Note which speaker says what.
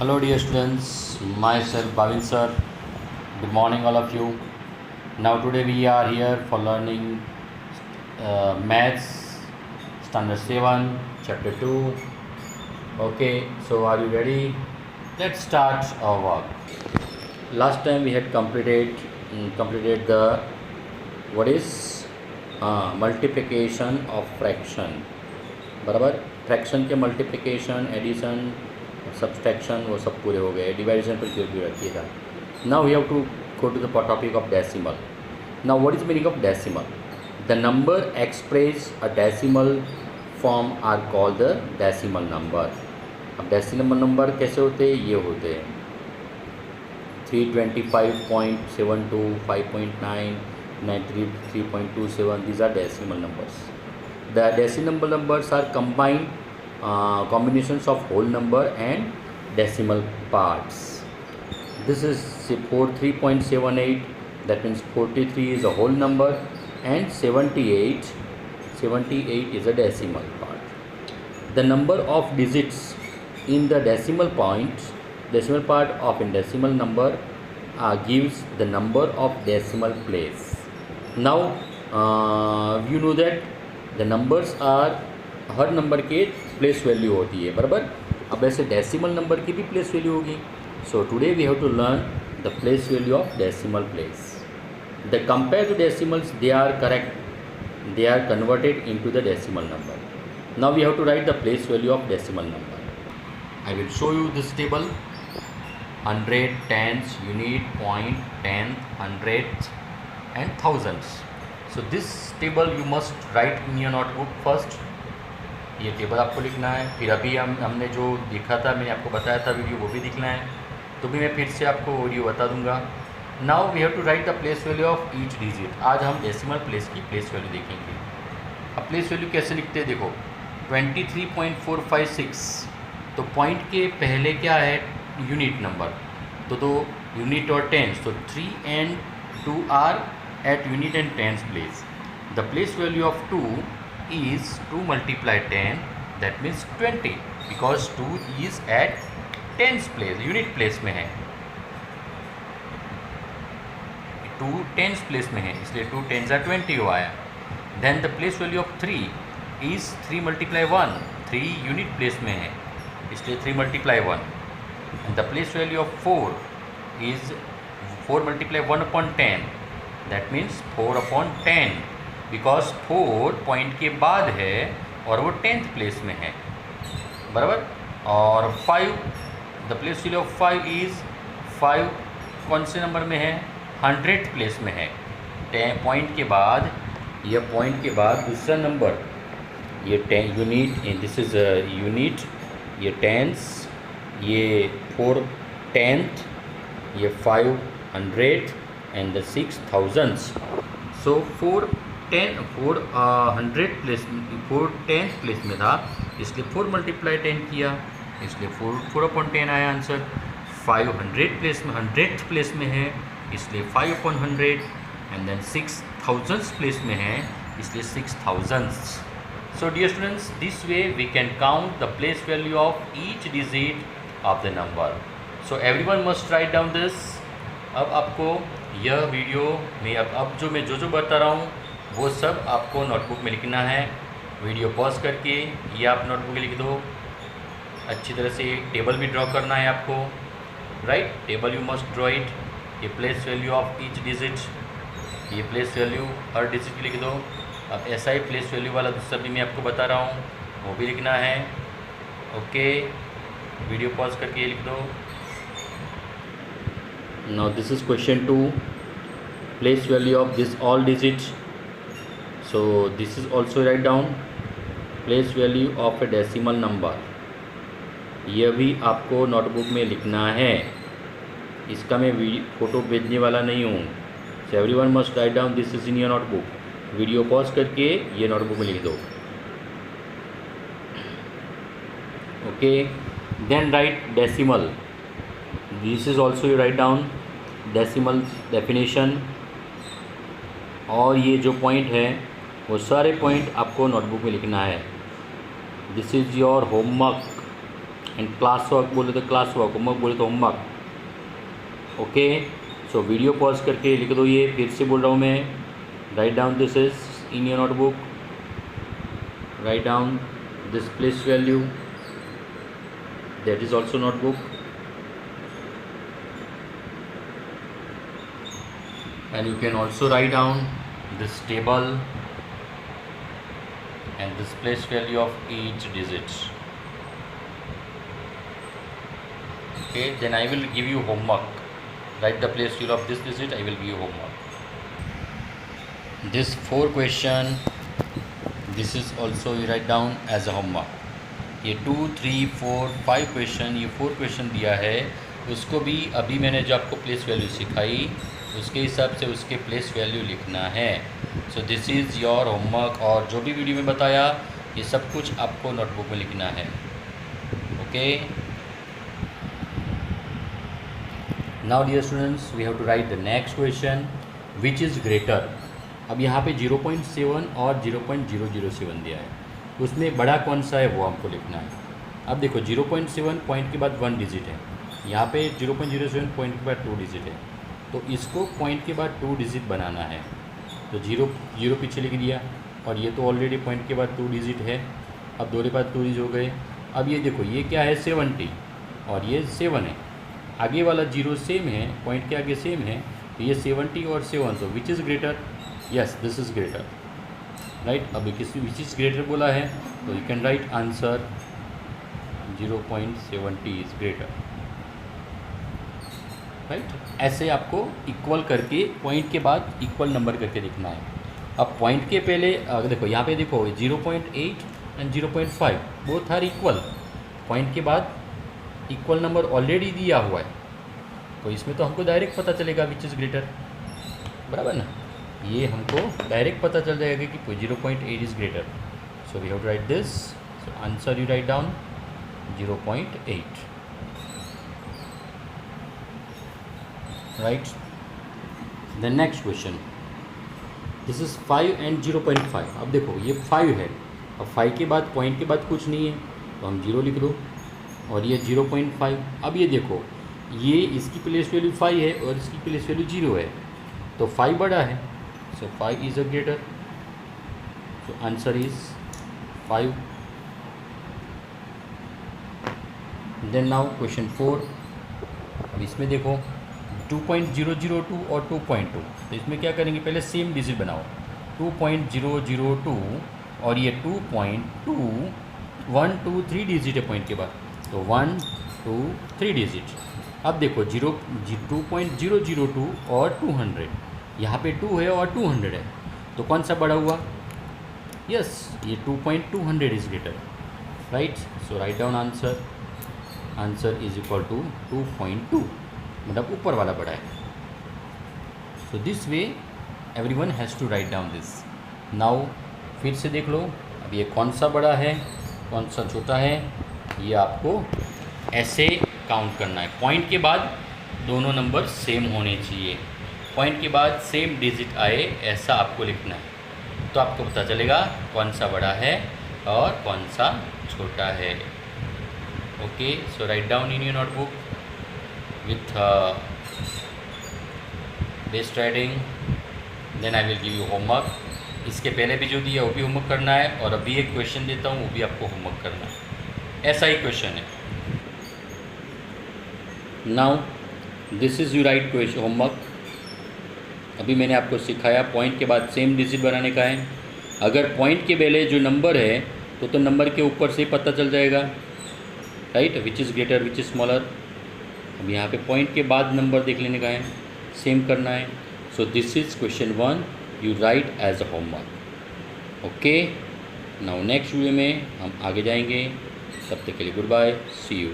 Speaker 1: Hello dear students, myself Bhavin sir. Good morning all of you. Now today we are here for learning maths standard 7 chapter 2. Okay, so are you ready? Let's start our work. Last time we had completed the what is multiplication of fraction. बराबर fraction के multiplication addition subtraction वो सब पूरे हो गए. Division पर क्यों रखिएगा. Now we have to go to the topic of decimal. Now what is meaning of decimal. The number express a decimal form are called the decimal number. अब decimal number कैसे होते हैं. ये होते हैं 325.72, 5.9, 93.27. these are decimal numbers. The decimal numbers are combined combinations of whole number and decimal parts. This is 43.78, that means 43 is a whole number and 78 is a decimal part. The number of digits in the decimal part of a decimal number gives the number of decimal place. Now you know that the numbers are हर number के place value होती है बराबर. अब ऐसे decimal number की भी place value होगी. So today we have to learn the place value of decimal place. The compare to decimals they are correct, they are converted into the decimal number. Now we have to write the place value of decimal number. I will show you this table. 100, tens, unit, point, tenth, hundredth and thousands. So this table you must write in your notebook first. ये table आपको लिखना है. फिर अभी हमने जो देखा था, मैंने आपको बताया था वीडियो, वो भी लिखना है. तो भी मैं फिर से आपको वीडियो बता दूंगा. Now we have to write the place value of each digit. आज हम डेसिमल प्लेस की प्लेस वैल्यू देखेंगे. अब प्लेस वैल्यू कैसे लिखते हैं देखो. 23.456. तो पॉइंट के पहले क्या है, यूनिट नंबर. तो यूनिट और टेंस, तो 3 and 2 are at unit and tens place. The place value of 2 is 2 multiply 10, that means 20, because 2 is at tens place, unit place में है. 2 tens place में है, इसलिए 2 tens are 20 हुआ है. Then the place value of 3 is 3 multiply 1, 3 unit place में है, इसलिए 3 multiply 1. And the place value of 4 is 4 multiply 1 upon 10, that means 4 upon 10, because 4 point के बाद है और वो 10th प्लेस में है बराबर. और 5, the place value of 5 is 5 कौन से नंबर में है, 100th प्लेस में है. 10 पॉइंट के बाद, यह पॉइंट के बाद दूसरा नंबर, ये 10 यूनिट, दिस इज़ यूनिट, ये टेंस, ये 4 10th, ये 5 100th and the 6 thousands. So 4 100th place, 4 10th place में था, इसलिए 4 multiply 10 किया, इसलिए 4 upon 10 आया आंसर. 5 100th प्लेस में, 100th प्लेस में है, इसलिए 5 upon 100. And then 6 thousands place में है, इसलिए 6 thousands. So dear students, this way we can count the place value of each digit of the number. So everyone must write down this. अब आपको यह video में अब जो बता रहा हूँ वो सब आपको नोटबुक में लिखना है. वीडियो पॉज करके ये आप नोटबुक में लिख दो. अच्छी तरह से टेबल भी ड्रॉ करना है आपको, right. Table you must draw it. ये place value of each digit, ये प्लेस वैल्यू हर डिजिट की लिख दो. अब ऐसा ही प्लेस वैल्यू वाला दूसरा भी मैं आपको बता रहा हूँ, वो भी लिखना है. ओके, वीडियो पॉज करके ये लिख दो. Now this is question 2, place value of this all digits. So this is also write down place value of a decimal number. यह भी आपको नोटबुक में लिखना है. इसका मैं फ़ोटो भेजने वाला नहीं हूँ. So everyone must write down this is in your notebook. Video pause करके ये नोटबुक में लिख दो. Okay, then write decimal. This is also you write down decimal definition. और ये जो पॉइंट है वो सारे पॉइंट आपको नोटबुक में लिखना है. This is your homework. And class work बोले तो क्लास वर्क, होमवर्क बोले तो homework. Okay, so video pause करके लिख दो, ये फिर से बोल रहा हूँ मैं, right down this is in your notebook, right down this place value, that is also notebook, and you can also write down this table and this place value of each digit. Okay, then I will give you homework. Write the place value of this digit, I will give you homework. This 4 question, this is also you write down as a homework. ये 2, 3, 4, 5 question, ये 4 question दिया है, उसको भी अभी मैंने जो आपको प्लेस वैल्यू सिखाई उसके हिसाब से उसके प्लेस वैल्यू लिखना है। So this is your homework, और जो भी वीडियो में बताया ये सब कुछ आपको नोटबुक में लिखना है। Okay, now dear students, we have to write the next question, which is greater. अब यहाँ पे 0.7 और 0.007 दिया है, उसमें बड़ा कौन सा है वो हमको लिखना है। अब देखो 0.7 पॉइंट के बाद 1 डिजिट है, यहाँ पे 0.07 पॉइंट के बाद 2 डिजिट है, तो इसको पॉइंट के बाद 2 डिजिट बनाना है। तो 0 पीछे लिख दिया, और ये तो ऑलरेडी पॉइंट के बाद 2 डिजिट है, अब 2 के बाद 2 डिजिट हो गए। अब ये देखो ये क्या है 70 और ये 7 है, आगे वाला 0 सेम है, पॉइंट के आगे सेम है, तो ये 70 और 7, तो विच is greater, yes this is greater, right. अभी किसी विच इज़ ग्रेटर बोला है तो you can write answer 0.70 is greater, right. ऐसे आपको इक्वल करके पॉइंट के बाद इक्वल नंबर करके लिखना है। अब पॉइंट के पहले देखो यहाँ पे देखो 0.8 and 0.5 both are equal, point के बाद इक्वल नंबर ऑलरेडी दिया हुआ है, तो इसमें तो हमको डायरेक्ट पता चलेगा विच इज़ ग्रेटर, बराबर ना, ये हमको डायरेक्ट पता चल जाएगा कि 0.8 is greater. So we have to write this, so answer you write down 0.8, right. The next question, this is 5 and 0.5। अब देखो ये 5 है, अब 5 के बाद पॉइंट के बाद कुछ नहीं है तो हम 0 लिख दो, और ये 0.5। अब ये देखो ये इसकी प्लेस वैल्यू 5 है और इसकी प्लेस वैल्यू 0 है, तो 5 बड़ा है, so 5 is a greater, so answer is 5। Then now question 4, अब इसमें देखो 2.002 और 2.2, तो इसमें क्या करेंगे, पहले सेम डिजिट बनाओ, 2.002 और ये 2.2, 1 2 3 डिजिट है पॉइंट के बाद, तो 1 2 3 डिजिट। अब देखो 2.002 और 200, यहाँ पे 2 है और 200 है, तो कौन सा बड़ा हुआ, यस ये 2.200 is greater, right. So write down answer, answer is equal to 2.2, मतलब ऊपर वाला बड़ा है। So this way everyone has to write down this. Now फिर से देख लो, अब ये कौन सा बड़ा है कौन सा छोटा है, ये आपको ऐसे काउंट करना है। पॉइंट के बाद दोनों नंबर सेम होने चाहिए, पॉइंट के बाद सेम डिजिट आए ऐसा आपको लिखना है, तो आपको पता चलेगा कौन सा बड़ा है और कौन सा छोटा है। Okay, so write down in your notebook with base trading, then I will give you homework। इसके पहले भी जो दिया वो भी होमवर्क करना है, और अभी एक क्वेश्चन देता हूँ वो भी आपको होमवर्क करना है, ऐसा ही क्वेश्चन है। Now this is you right question homework. अभी मैंने आपको सिखाया पॉइंट के बाद सेम डिजिट बनाने का है, अगर पॉइंट के पहले जो नंबर है तो नंबर के ऊपर से पता चल जाएगा, right, which is greater which is smaller. अब यहाँ पे पॉइंट के बाद नंबर देख लेने का है, सेम करना है। So this is question 1, you write as a homework. Okay, now next video में हम आगे जाएंगे, तब तक के लिए गुड बाय, सी यू।